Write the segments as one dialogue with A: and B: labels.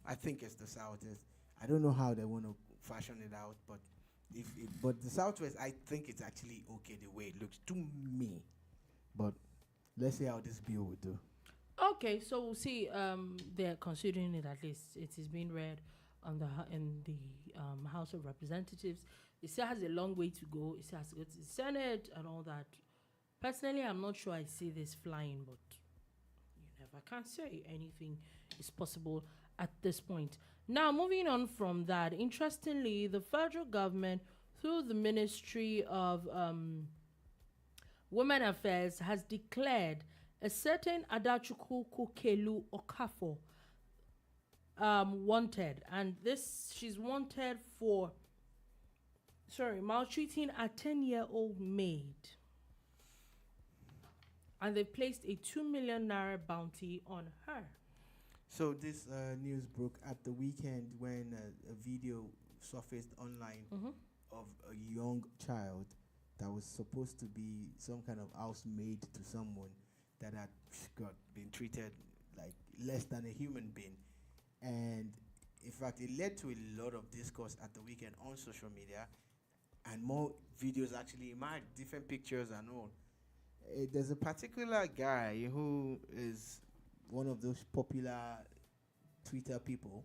A: I think it's the Southeast. I don't know how they want to fashion it out, but but the Southwest, I think it's actually okay the way it looks to me. But let's see how this bill will do.
B: Okay, so we'll see. They're considering it, at least. It is being read on in the House of Representatives. It still has a long way to go. It still has to go to the Senate and all that. Personally, I'm not sure I see this flying, but you never can say anything is possible at this point. Now, moving on from that, interestingly, the federal government, through the Ministry of Women Affairs, has declared a certain Adachukwu Okafor wanted, and this she's wanted for maltreating a 10-year-old maid, and they placed a 2 million naira bounty on her.
A: So this news broke at the weekend when a video surfaced online of a young child that was supposed to be some kind of housemaid to someone that had been treated like less than a human being. And in fact, it led to a lot of discourse at the weekend on social media, and more videos actually emerged, different pictures and all. There's a particular guy who is one of those popular Twitter people,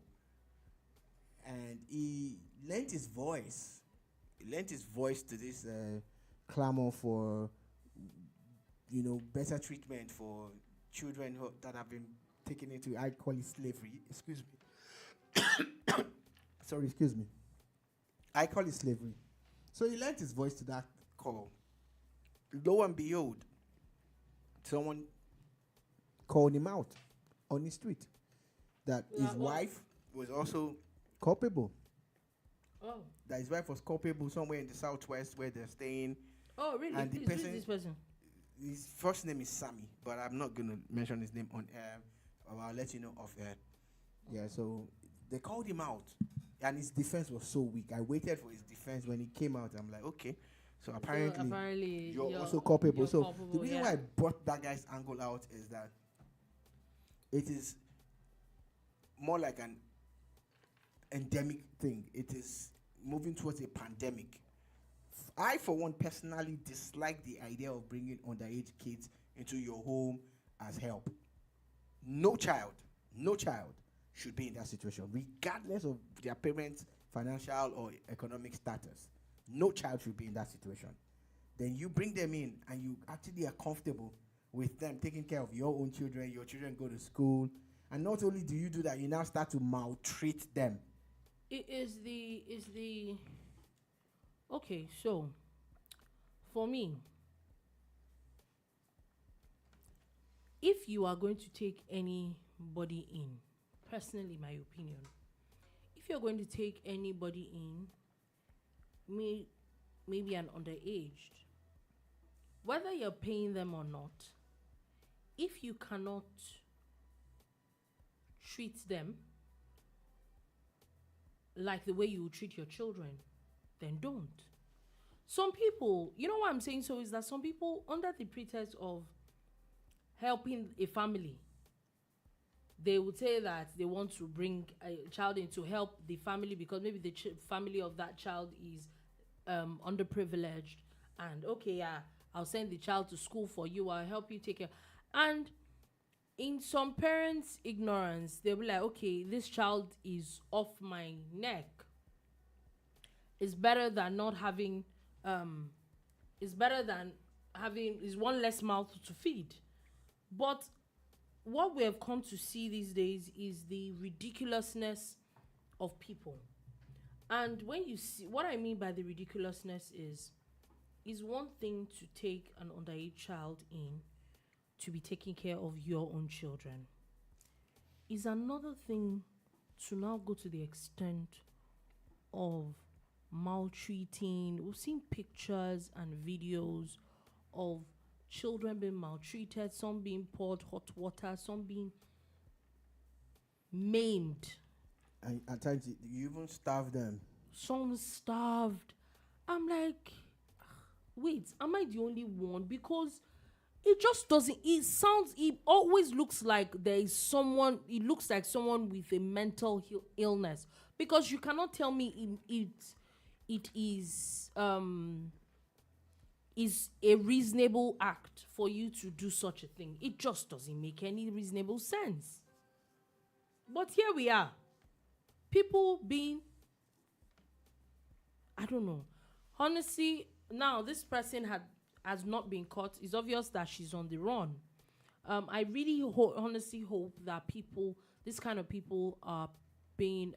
A: and he lent his voice. He lent his voice to this clamor for, better treatment for children that have been taken into, I call it slavery. Excuse me. Sorry, excuse me. I call it slavery. So he lent his voice to that call. Lo and behold, someone called him out on the street that his wife was also culpable.
B: Oh.
A: That his wife was culpable somewhere in the Southwest where they're staying.
B: Oh, really?
A: And
B: who's this person?
A: His first name is Sammy, but I'm not going to mention his name on air. I'll let you know off air. Yeah, so they called him out, and his defense was so weak. I waited for his defense. When he came out, I'm like, okay. So apparently you're also culpable. So the reason why I brought that guy's angle out is that it is more like an endemic thing. It is moving towards a pandemic. I, for one, personally dislike the idea of bringing underage kids into your home as help. No child should be in that situation, regardless of their parents' financial or economic status. No child should be in that situation. Then you bring them in and you actually are comfortable with them taking care of your own children. Your children go to school. And not only do you do that, you now start to maltreat them.
B: Okay, so for me, if you are going to take anybody in, personally, my opinion, if you're going to take anybody in, maybe an underaged, whether you're paying them or not, if you cannot treat them like the way you would treat your children, then don't. Some people, you know what I'm saying? So is that some people, under the pretext of helping a family, they would say that they want to bring a child in to help the family because maybe the family of that child is underprivileged, and okay, yeah, I'll send the child to school for you, I'll help you take care. And in some parents' ignorance, they'll be like, okay, this child is off my neck. It's better than not having, it's one less mouth to feed. But what we have come to see these days is the ridiculousness of people. And when you see, what I mean by the ridiculousness is one thing to take an underage child in to be taking care of your own children. Is another thing to now go to the extent of maltreating. We've seen pictures and videos of children being maltreated, some being poured hot water, some being maimed.
A: And at times you even starve them.
B: Some starved. I'm like, wait, am I the only one? Because It just doesn't. It sounds. It always looks like there is someone. It looks like someone with a mental illness, because you cannot tell me it is a reasonable act for you to do such a thing. It just doesn't make any reasonable sense. But here we are, people being, I don't know. Honestly, now this person has not been caught. It's obvious that she's on the run. I really honestly hope that this kind of people are being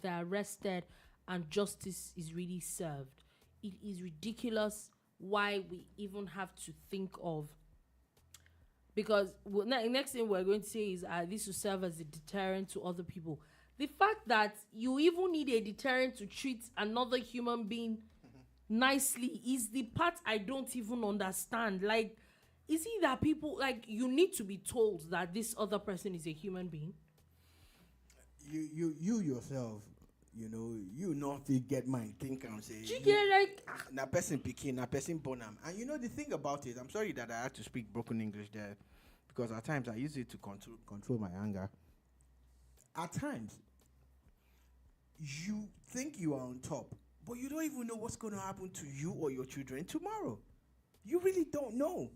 B: they're arrested and justice is really served. It is ridiculous why we even have to think of, because next thing we're going to say is this will serve as a deterrent to other people. The fact that you even need a deterrent to treat another human being nicely is the part I don't even understand. Like, is it that people, like, you need to be told that this other person is a human being?
A: You yourself, you not get mind, think and say. Na person picking, na person born am. And the thing about it, I'm sorry that I had to speak broken English there, because at times I use it to control my anger. At times, you think you are on top, but you don't even know what's going to happen to you or your children tomorrow. You really don't know.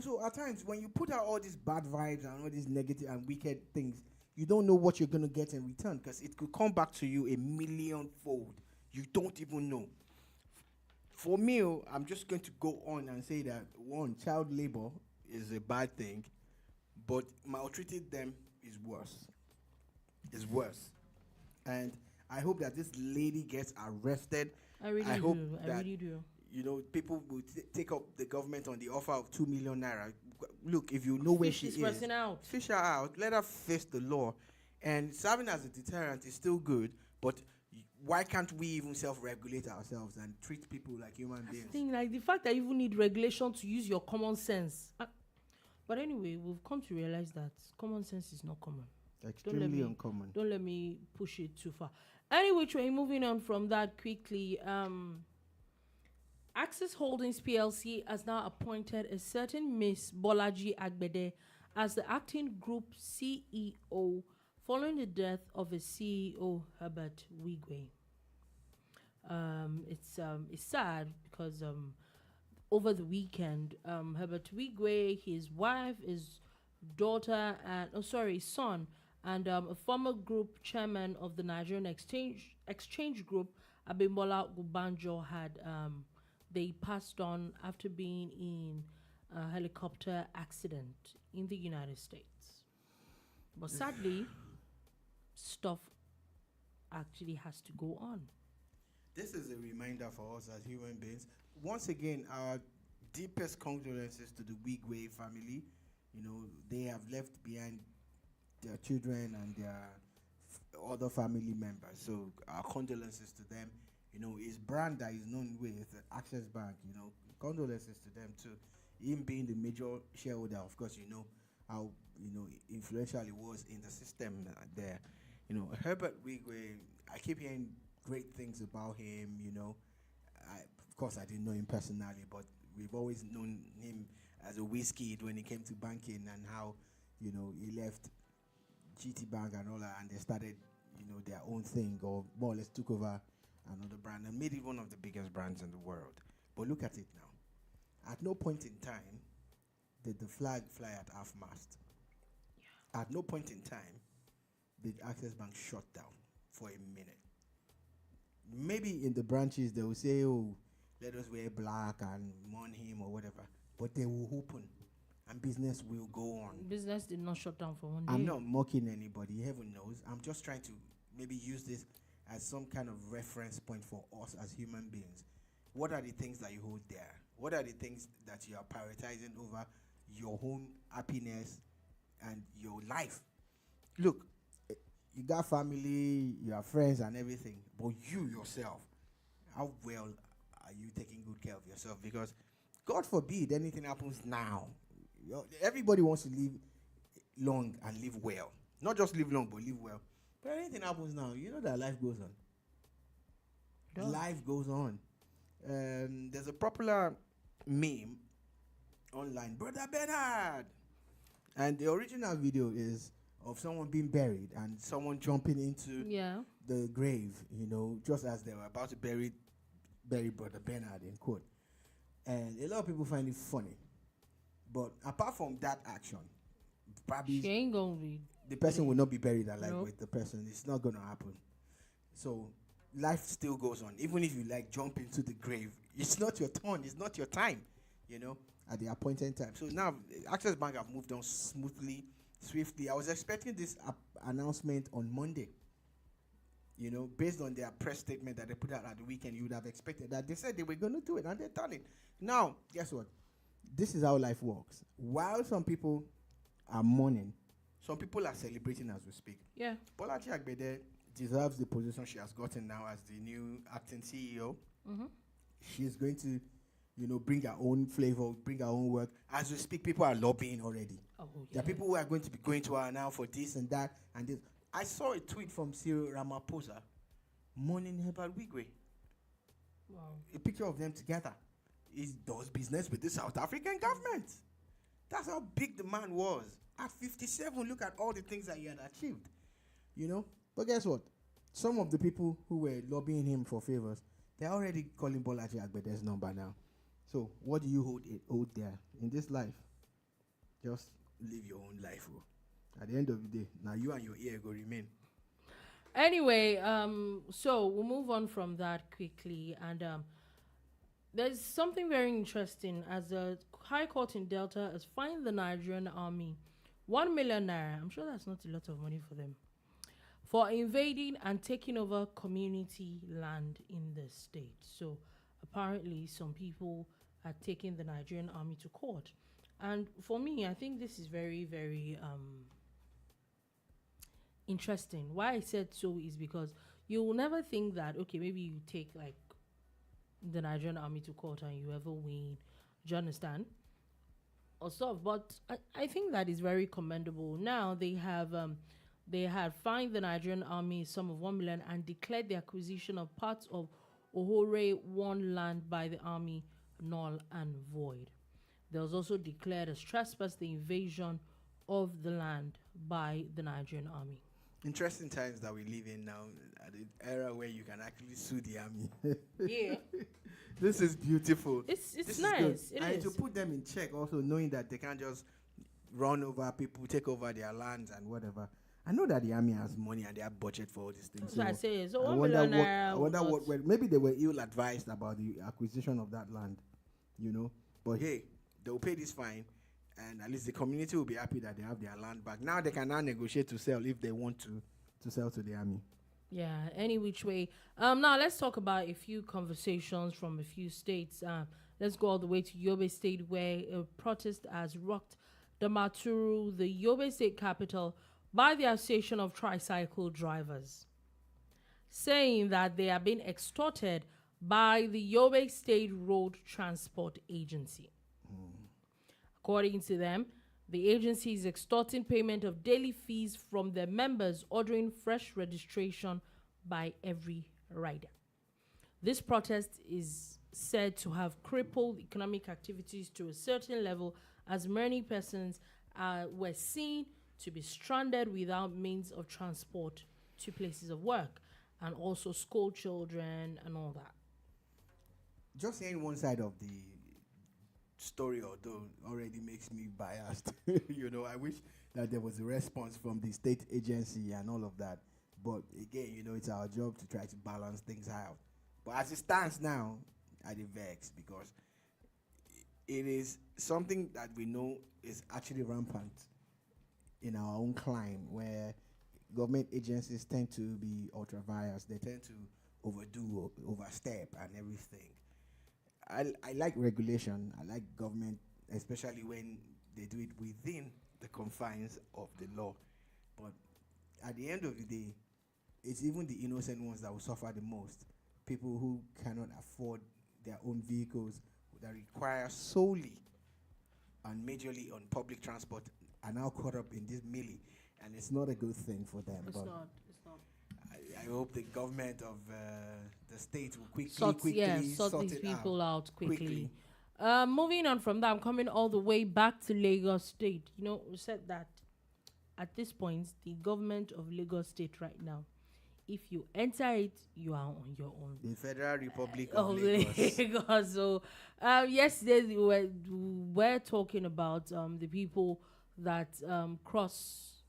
A: So at times, when you put out all these bad vibes and all these negative and wicked things, you don't know what you're going to get in return, because it could come back to you a millionfold. You don't even know. For me, I'm just going to go on and say that, one, child labor is a bad thing, but maltreating them is worse. It's worse. And I hope that this lady gets arrested.
B: I really do.
A: People will take up the government on the offer of 2 million naira. Look, if you know where she is, fish her out. Let her face the law. And serving as a deterrent is still good, but why can't we even self-regulate ourselves and treat people like human beings?
B: The fact that you even need regulation to use your common sense. But anyway, we've come to realize that common sense is not common.
A: Extremely uncommon.
B: Don't let me push it too far. Anyway, moving on from that quickly. Access Holdings PLC has now appointed a certain Miss Bolaji Agbede as the acting group CEO following the death of its CEO, Herbert Wigwe. It's sad because over the weekend, Herbert Wigwe, his wife, his daughter, son, and a former group chairman of the Nigerian Exchange Group, Abimbola Gubanjo, had they passed on after being in a helicopter accident in the United States. But sadly, stuff actually has to go on.
A: This is a reminder for us as human beings. Once again, our deepest condolences to the Wigwe family. They have left behind their children and their other family members. So our condolences to them. His brand that is known with Access Bank, condolences to them too. Him being the major shareholder, of course, how influential he was in the system there. Herbert Wigwe, I keep hearing great things about him. Of course, I didn't know him personally, but we've always known him as a whiskey when it came to banking, and how he left GT Bank and all that, and they started their own thing, or more or less took over another brand and made it one of the biggest brands in the world. But look at it now. At no point in time did the flag fly at half-mast. Yeah. At no point in time did Access Bank shut down for a minute. Maybe in the branches they will say, oh, let us wear black and mourn him or whatever. But they will open and business will go on.
B: Business did not shut down for one day.
A: I'm not mocking anybody, heaven knows. I'm just trying to maybe use this as some kind of reference point for us as human beings. What are the things that you hold dear? What are the things that you are prioritizing over your own happiness and your life? Look, you got family, you have friends and everything, but you yourself, how well are you taking good care of yourself? Because God forbid anything happens now. Everybody wants to live long and live well. Not just live long, but live well. But anything happens now, that life goes on. Life goes on. There's a popular meme online, Brother Bernard. And the original video is of someone being buried and someone jumping into the grave, just as they were about to bury Brother Bernard, in quote. And a lot of people find it funny. But apart from that action, probably
B: she ain't gonna be.
A: The person will not be buried alive with the person. It's not going to happen. So life still goes on. Even if you jump into the grave, it's not your turn. It's not your time, at the appointed time. So now Access Bank have moved on smoothly, swiftly. I was expecting this announcement on Monday. Based on their press statement that they put out at the weekend, you would have expected that. They said they were going to do it, and they've done it. Now, guess what? This is how life works. While some people are mourning, some people are celebrating as we speak.
B: Yeah.
A: Bolaji Agbede deserves the position she has gotten now as the new acting CEO. Mm-hmm. She's going to, bring her own flavor, bring her own work. As we speak, people are lobbying already. Oh, yeah. There are people who are going to be going to her now for this and that and this. I saw a tweet from Cyril Ramaphosa mourning Herbert Wigwe. Wow. A picture of them together. He does business with the South African government. That's how big the man was. At 57, look at all the things that he had achieved. But guess what? Some of the people who were lobbying him for favors, they're already calling Bolaji Agbede's number now. So what do you hold there in this life? Just live your own life. At the end of the day, now you and your ear go remain.
B: Anyway, so we'll move on from that quickly. And there's something very interesting as the High Court in Delta has fined the Nigerian Army 1 million naira. I'm sure that's not a lot of money for them, for invading and taking over community land in the state. So apparently some people are taking the Nigerian Army to court. And for me, I think this is very, very interesting. Why I said so is because you will never think that, okay, maybe you take the Nigerian Army to court and you ever win. Do you understand? Or stuff. But I think that is very commendable. Now they had fined the Nigerian Army a sum of 1 million and declared the acquisition of parts of Ohore 1 land by the army null and void. There was also declared as trespass the invasion of the land by the Nigerian Army.
A: Interesting times that we live in now, at the era where you can actually sue the army.
B: Yeah.
A: This is beautiful.
B: It's nice. It
A: and
B: is.
A: to put them in check, also knowing that they can't just run over people, take over their lands and whatever. I know that the army has money and they have budget for all these things.
B: So I say, so
A: I wonder what maybe they were ill advised about the acquisition of that land, But hey, they'll pay this fine, and at least the community will be happy that they have their land back. Now they can now negotiate to sell if they want to sell to the army.
B: Yeah, any which way. Now let's talk about a few conversations from a few states. Let's go all the way to Yobe State, where a protest has rocked the Maturu, the Yobe State capital, by the Association of Tricycle Drivers, saying that they are being extorted by the Yobe State Road Transport Agency. According to them, the agency is extorting payment of daily fees from their members, ordering fresh registration by every rider. This protest is said to have crippled economic activities to a certain level, as many persons were seen to be stranded without means of transport to places of work, and also school children and all that.
A: Just hearing one side of the story, although, already makes me biased. I wish that there was a response from the state agency and all of that. But again, it's our job to try to balance things out. But as it stands now, I vex because it is something that we know is actually rampant in our own climb, where government agencies tend to be ultra-vires. They tend to overstep and everything. I like regulation. I like government, especially when they do it within the confines of the law. But at the end of the day, it's even the innocent ones that will suffer the most. People who cannot afford their own vehicles, that require solely and majorly on public transport, are now caught up in this melee, and it's not a good thing for them.
B: It's not.
A: I hope the government of the state will quickly
B: sort
A: sort
B: these people out quickly. Moving on from that, I'm coming all the way back to Lagos State. You know, we said that at this point, the government of Lagos State right now, if you enter it, you are on your own.
A: The Federal Republic of Lagos.
B: Lagos. So, yesterday we were talking about the people that cross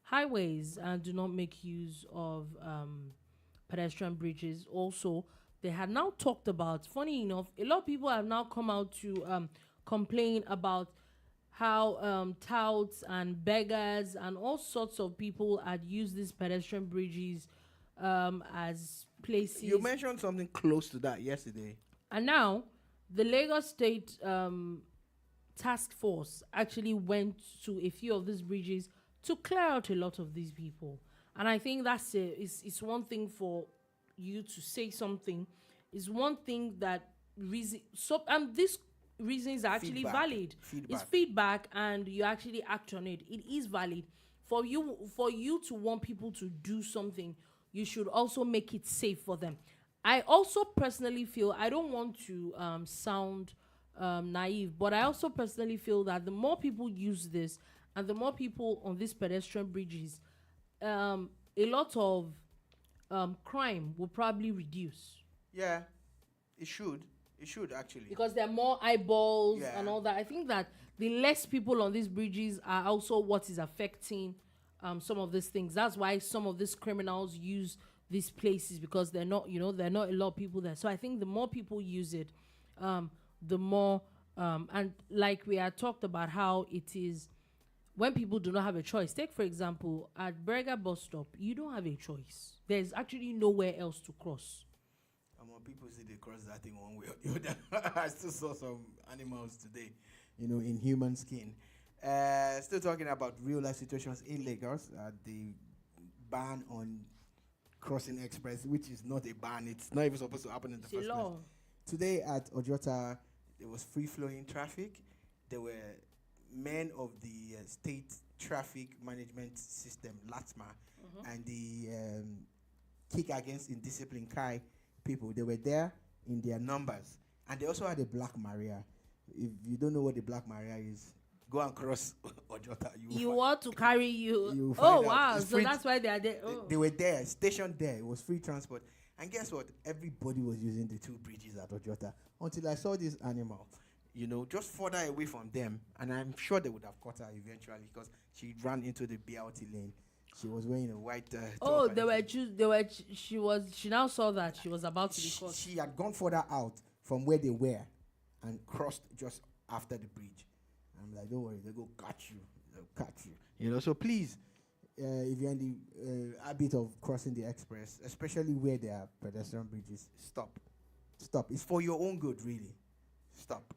B: highways and do not make use of pedestrian bridges. Also, they had now talked about, funny enough, a lot of people have now come out to complain about how touts and beggars and all sorts of people had used these pedestrian bridges as places.
A: You mentioned something close to that yesterday.
B: And now, the Lagos State task force actually went to a few of these bridges to clear out a lot of these people. And I think that's it's one thing for you to say something. It's one thing that this reasons are actually valid. It's feedback, and you actually act on it. It is valid. For you to want people to do something, you should also make it safe for them. I also personally feel, I don't want to sound naive, but I also personally feel that the more people use this and the more people on these pedestrian bridges, a lot of crime will probably reduce.
A: Yeah, it should. It should actually.
B: Because there are more eyeballs and all that. I think that the less people on these bridges are also what is affecting some of these things. That's why some of these criminals use these places, because they're not a lot of people there. So I think the more people use it, the more, and like we had talked about how it is when people do not have a choice. Take, for example, at Berger bus stop, you don't have a choice. There's actually nowhere else to cross.
A: People say they cross that thing one way or the other. I still saw some animals today, in human skin. Still talking about real life situations in Lagos. The ban on crossing express, which is not a ban. It's not even supposed to happen in the first place. Today at Ojota, there was free-flowing traffic. There were men of the state traffic management system, LATMA, and the Kick Against Indiscipline, KAI, people. They were there in their numbers, and they also had a Black Maria. If you don't know what the Black Maria is, go and cross Ojota. You
B: want to carry you. Oh wow! So that's why they are there.
A: They were there, stationed there. It was free transport. And guess what? Everybody was using the two bridges at Ojota until I saw this animal, just further away from them, and I'm sure they would have caught her eventually because she ran into the BLT lane. She was wearing a white. She now saw that she was about to be caught. She had gone further out from where they were, and crossed just after the bridge. I'm like, don't worry, they go catch you. They'll catch you. So please, if you're in the habit of crossing the express, especially where there are pedestrian bridges, stop. It's for your own good, really. Stop.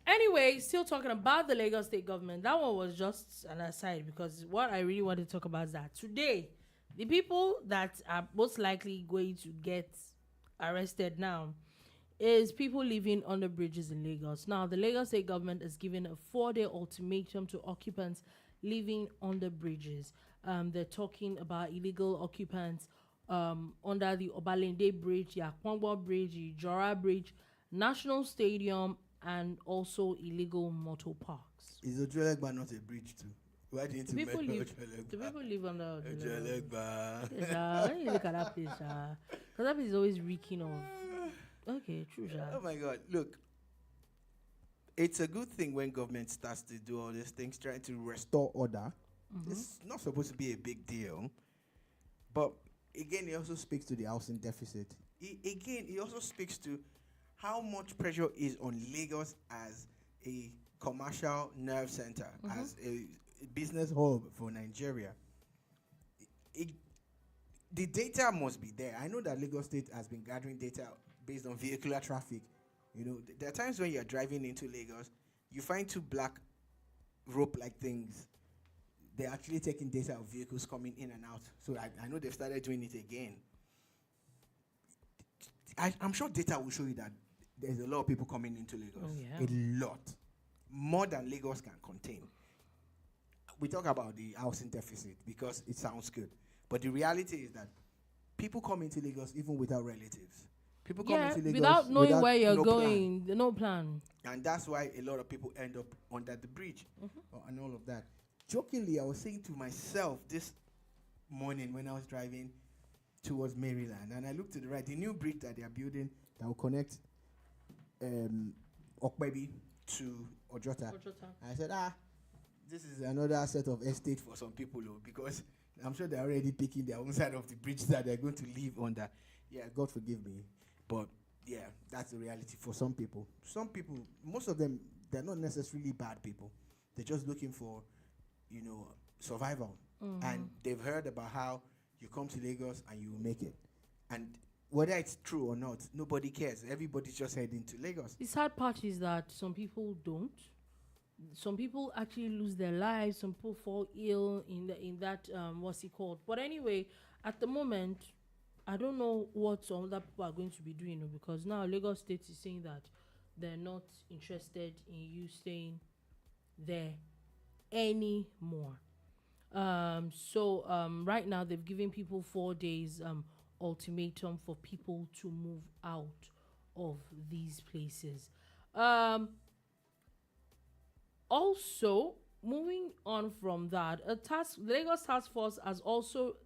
B: Anyway, still talking about the Lagos State government. That one was just an aside, because what I really want to talk about is that today, the people that are most likely going to get arrested now is people living on the bridges in Lagos. Now, the Lagos State government has given a 4-day ultimatum to occupants living on the bridges. They're talking about illegal occupants under the Obalende Bridge, the Akpongbo Bridge, the Jora Bridge, National Stadium, and also illegal motor parks.
A: Is Ojuelegba not a bridge too? Why didn't you mention Ojuelegba?
B: Do people live on the
A: Ojuelegba?
B: When you look at that place, because that place is always reeking of. Okay, true.
A: Oh my God! Look, it's a good thing when government starts to do all these things, trying to restore order. It's not supposed to be a big deal, but again, it also speaks to the housing deficit. It also speaks to how much pressure is on Lagos as a commercial nerve center, as a business hub for Nigeria. The data must be there. I know that Lagos State has been gathering data based on vehicular traffic. There are times when you're driving into Lagos, you find two black rope-like things. They're actually taking data of vehicles coming in and out. So I know they've started doing it again. I'm sure data will show you that there's a lot of people coming into Lagos.
B: Oh, yeah.
A: A lot. More than Lagos can contain. We talk about the housing deficit because it sounds good. But the reality is that people come into Lagos even without relatives. People come into Lagos
B: without knowing
A: without
B: where you're
A: no
B: going, no plan.
A: and that's why a lot of people end up under the bridge and all of that. Jokingly, I was saying to myself this morning when I was driving towards Maryland, and I looked to the right, the new bridge that they are building that will connect Okpebi to Ojota. I said, this is another set of estate for some people, because I'm sure they're already picking their own side of the bridge that they're going to live under. Yeah, God forgive me. But yeah, that's the reality for some people. Some people, most of them, they're not necessarily bad people. They're just looking for, survival. And they've heard about how you come to Lagos and you will make it. And whether it's true or not, nobody cares. Everybody's just heading to Lagos.
B: The sad part is that some people don't. Some people actually lose their lives. Some people fall ill in that what's it called? But anyway, at the moment, I don't know what some other people are going to be doing, because now Lagos State is saying that they're not interested in you staying there anymore. Right now they've given people 4 days ultimatum for people to move out of these places. Also, moving on from that, the Lagos Task Force has also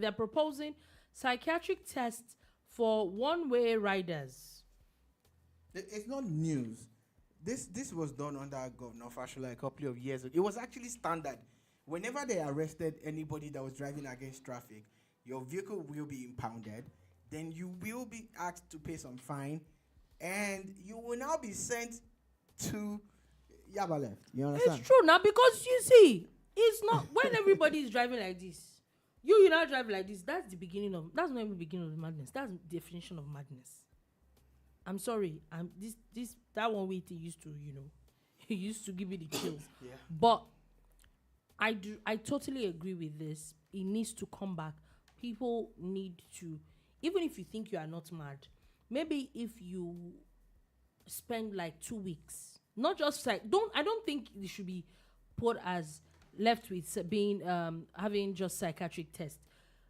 B: they're proposing psychiatric tests for one-way riders.
A: It's not news. This was done under Governor Fashola a couple of years ago. It was actually standard. Whenever they arrested anybody that was driving against traffic, your vehicle will be impounded. Then you will be asked to pay some fine, and you will now be sent to Yaba left. You understand?
B: It's true now, because you see, it's not when everybody is driving like this. You now drive like this. That's not even the beginning of the madness. That's the definition of madness. I'm sorry. That one way thing used to, it used to give me the chills.
A: Yeah.
B: But I totally agree with this. It needs to come back. People need to, even if you think you are not mad, maybe if you spend like 2 weeks, not just I don't think it should be put as left with being having just psychiatric tests.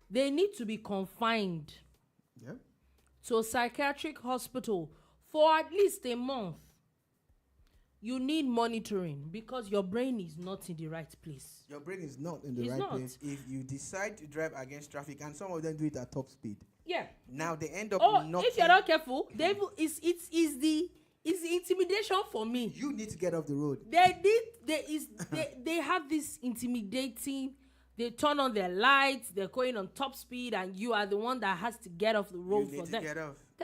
B: They need to be confined to a psychiatric hospital for at least a month. You need monitoring because your brain is not in the right place.
A: Your brain is not in the right place if you decide to drive against traffic, and some of them do it at top speed.
B: Yeah.
A: Now they end up not.
B: If you're not careful, it's the intimidation for me.
A: You need to get off the road.
B: They have this intimidating. They turn on their lights. They're going on top speed, and you are the one that has to get off the road for them.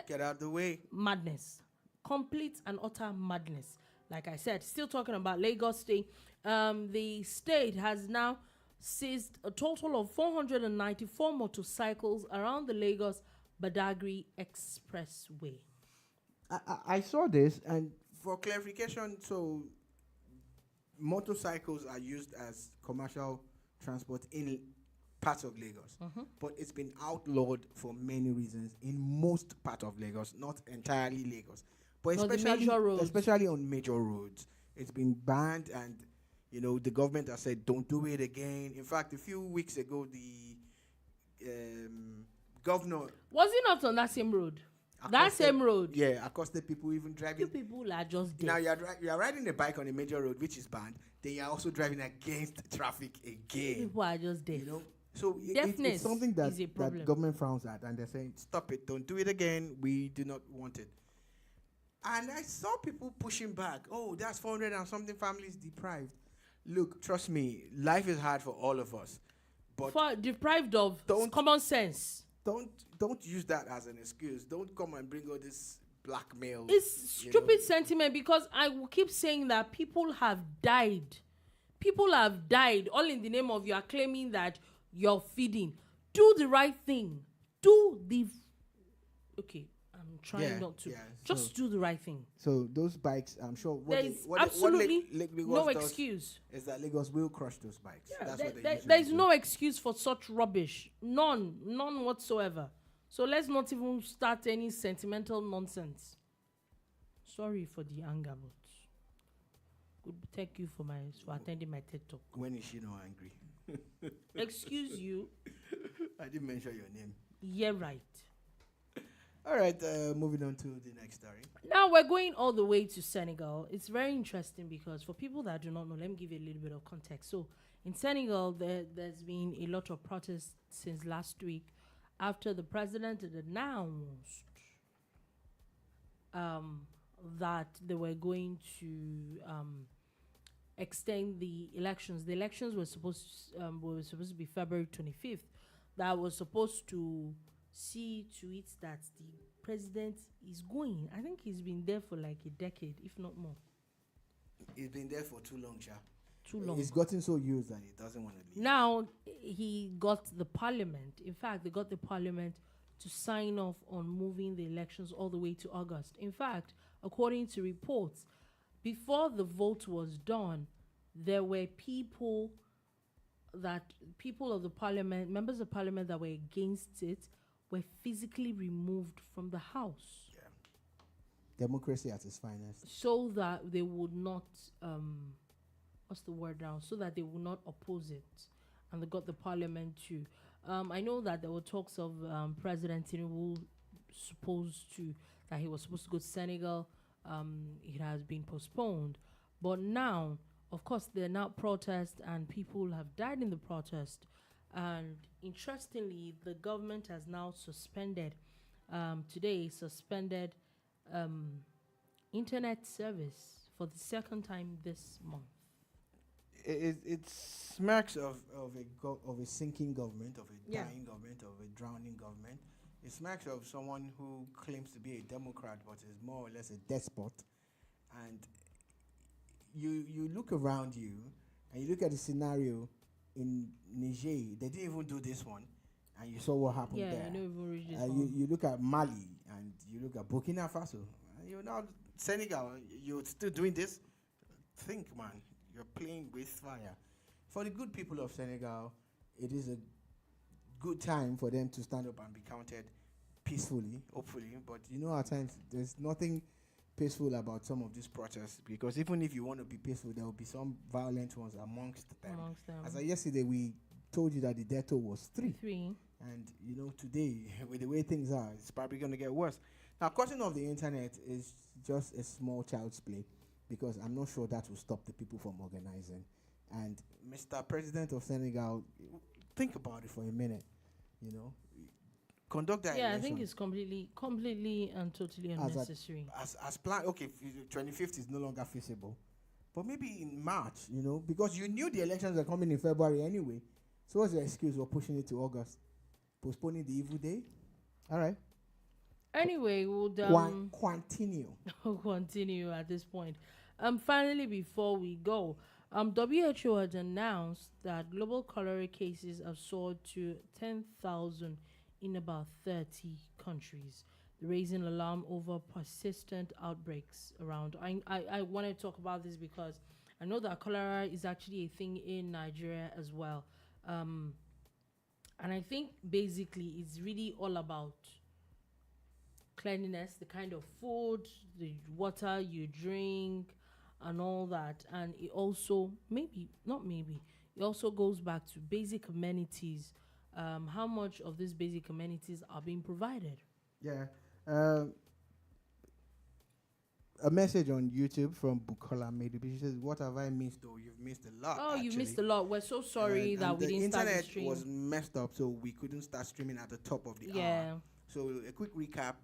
A: Get out the way.
B: Madness, complete and utter madness. Like I said, still talking about Lagos State. The state has now seized a total of 494 motorcycles around the Lagos Badagry Expressway.
A: I saw this, and for clarification, so motorcycles are used as commercial transport in parts of Lagos, but it's been outlawed for many reasons in most parts of Lagos, not entirely Lagos, but especially on major roads. It's been banned, and the government has said don't do it again. In fact, a few weeks ago, the governor
B: was he not on that same road? That same road.
A: Yeah, accosted people even driving.
B: You people are just dead.
A: Now you are riding a bike on a major road, which is banned. Then you are also driving against traffic again.
B: People are just dead.
A: So it's something that government frowns at, and they're saying, stop it, don't do it again. We do not want it. And I saw people pushing back. Oh, that's 400 and something families deprived. Look, trust me, life is hard for all of us. But
B: deprived of common sense.
A: Don't use that as an excuse. Don't come and bring all this blackmail.
B: It's stupid sentiment, because I will keep saying that people have died. People have died all in the name of you are claiming that you're feeding. Do the right thing. Okay, I'm trying not to. Just do the right thing.
A: So those bikes, I'm sure.
B: There's absolutely no excuse.
A: Is that Lagos will crush those bikes?
B: Yeah, there's no excuse for such rubbish. None whatsoever. So let's not even start any sentimental nonsense. Sorry for the anger, but thank you for attending my TED Talk.
A: When is she not angry?
B: Excuse you.
A: I didn't mention your name.
B: Yeah, right.
A: All right, moving on to the next story.
B: Now we're going all the way to Senegal. It's very interesting because for people that do not know, let me give you a little bit of context. So in Senegal, there's been a lot of protests since last week after the president had announced that they were going to extend the elections. The elections were supposed to be February 25th. That was supposed to see to it that the president is going. I think he's been there for like a decade, if not more.
A: He's been there for too long, Sha.
B: Too long.
A: He's gotten so used that he doesn't want to leave.
B: Now he got the parliament. In fact, they got the parliament to sign off on moving the elections all the way to August. In fact, according to reports, before the vote was done, there were people of the parliament, members of parliament that were against it, were physically removed from the house.
A: Yeah. Democracy at its finest.
B: So that they would not, what's the word now? So that they would not oppose it. And they got the parliament to. I know that there were talks of President Tinubu that he was supposed to go to Senegal. It has been postponed. But now, of course, there are now protests and people have died in the protest. And interestingly, the government has now suspended internet service for the second time this month.
A: It smacks of a sinking government, of a
B: Yeah.
A: dying government, of a drowning government. It smacks of someone who claims to be a Democrat but is more or less a despot. And you look around you and you look at the scenario in Niger. They didn't even do this one, and you saw what happened there.
B: Yeah, I don't even reach this one.
A: You look at Mali and you look at Burkina Faso. You're now Senegal. You're still doing this. Think, man. You're playing with fire. For the good people of Senegal, it is a good time for them to stand up and be counted peacefully, hopefully. But at times there's nothing peaceful about some of these protests, because even if you want to be peaceful, there will be some violent ones amongst them. As of yesterday, we told you that the death toll was 3. And today, with the way things are, it's probably going to get worse. Now, cutting off the internet is just a small child's play, because I'm not sure that will stop the people from organizing. And Mr. President of Senegal, think about it for a minute. Conduct that election.
B: I think it's completely and totally unnecessary.
A: As planned. Okay, 25th is no longer feasible, but maybe in March, because you knew the elections are coming in February anyway. So what's your excuse for pushing it to August, postponing the evil day? All right.
B: Anyway, we'll
A: continue.
B: Continue at this point. Finally, before we go, WHO has announced that global cholera cases have soared to 10,000 in about 30 countries, raising alarm over persistent outbreaks around. I want to talk about this because I know that cholera is actually a thing in Nigeria as well. And I think basically it's really all about cleanliness, the kind of food, the water you drink, and all that. And it also, it also goes back to basic amenities. How much of these basic amenities are being provided?
A: Yeah. A message on YouTube from Bukola Medubi. She says, "What have I missed? Though you've missed a lot."
B: Oh,
A: actually.
B: you missed a lot. We're so sorry that we didn't start the stream.
A: The internet was messed up, so we couldn't start streaming at the top of the hour. So a quick recap.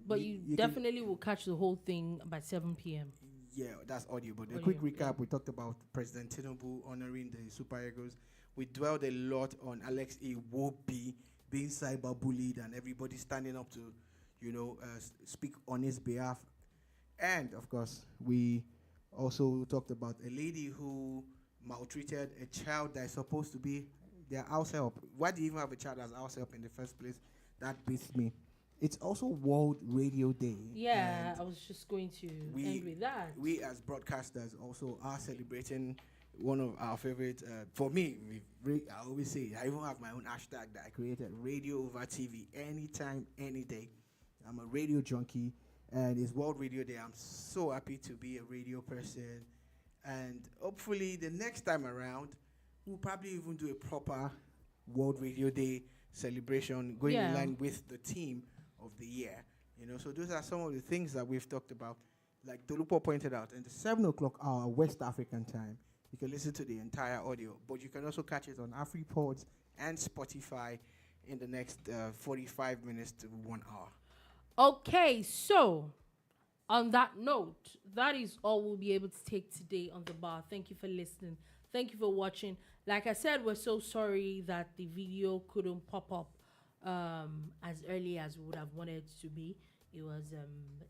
B: But you definitely will catch the whole thing by 7 p.m.
A: Yeah, that's audio. But a quick recap, we talked about President Tinubu honoring the superheroes. We dwelled a lot on Alex Iwobi being cyberbullied and everybody standing up to, speak on his behalf. And, of course, we also talked about a lady who maltreated a child that is supposed to be their house help. Why do you even have a child as house help in the first place? That beats me. It's also World Radio Day.
B: Yeah, I was just going to end with that.
A: We as broadcasters also are celebrating one of our favorite, for me, I always say, I even have my own hashtag that I created, Radio Over TV, anytime, any day. I'm a radio junkie, and it's World Radio Day. I'm so happy to be a radio person. And hopefully the next time around, we'll probably even do a proper World Radio Day celebration, going in line with the theme of the year. So those are some of the things that we've talked about. Like Dolupo pointed out, in the 7 o'clock hour West African time, you can listen to the entire audio, but you can also catch it on AfriPods and Spotify in the next 45 minutes to 1 hour.
B: Okay, so on that note, that is all we'll be able to take today on the bar. Thank you for listening. Thank you for watching. Like I said, we're so sorry that the video couldn't pop up as early as we would have wanted it to be. It was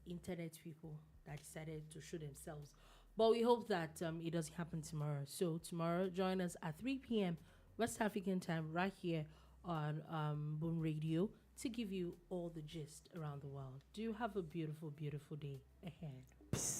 B: internet people that decided to shoot themselves. But we hope that it doesn't happen tomorrow. So tomorrow, join us at 3 p.m. West African time right here on Boom Radio to give you all the gist around the world. Do you have a beautiful, beautiful day ahead?
A: Peace.